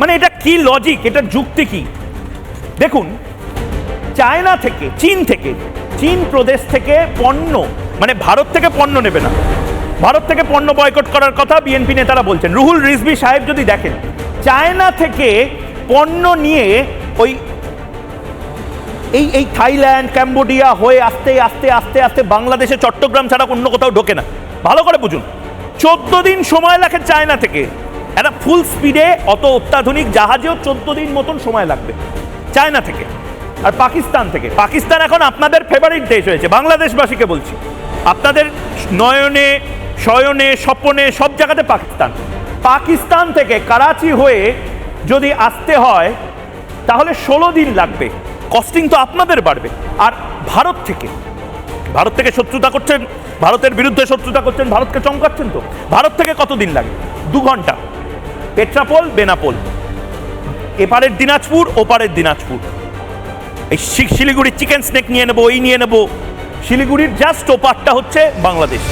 মানে এটা কি লজিক, এটার যুক্তি কি? দেখুন, চায়না থেকে, চীন প্রদেশ থেকে পণ্য, মানে ভারত থেকে পণ্য নেবে না, ভারত থেকে পণ্য বয়কট করার কথা বিএনপি নেতারা বলছেন। রুহুল রিজভী সাহেব যদি দেখেন, চায়না থেকে পণ্য নিয়ে ওই এই থাইল্যান্ড, ক্যাম্বোডিয়া হয়ে আস্তে আস্তে আস্তে আস্তে বাংলাদেশে চট্টগ্রাম ছাড়া অন্য কোথাও ঢোকে না। ভালো করে বুঝুন, 14 দিন সময় লাগে চায়না থেকে। একটা ফুল স্পিডে অত অত্যাধুনিক জাহাজেও 14 দিন মতন সময় লাগবে চায়না থেকে। আর পাকিস্তান থেকে, পাকিস্তান এখন আপনাদের ফেভারিট দেশ হয়েছে, বাংলাদেশবাসীকে বলছি, আপনাদের নয়নে শয়নে স্বপনে সব জায়গাতে পাকিস্তান থেকে করাচি হয়ে যদি আসতে হয় তাহলে 16 দিন লাগবে। কস্টিং তো আপনাদের বাড়বে। আর ভারত থেকে শত্রুতা করছেন, ভারতের বিরুদ্ধে শত্রুতা করছেন, ভারতকে চমকাচ্ছেন, তো ভারত থেকে কত দিন লাগে? 2 ঘন্টা, পেট্রাপোল বেনাপোল, এপারের দিনাজপুর ওপারের দিনাজপুর। এই শিলিগুড়ির চিকেন স্নেক নিয়ে নেবো, এই নিয়ে নেবো, শিলিগুড়ির জাস্ট ওপারটা হচ্ছে বাংলাদেশ।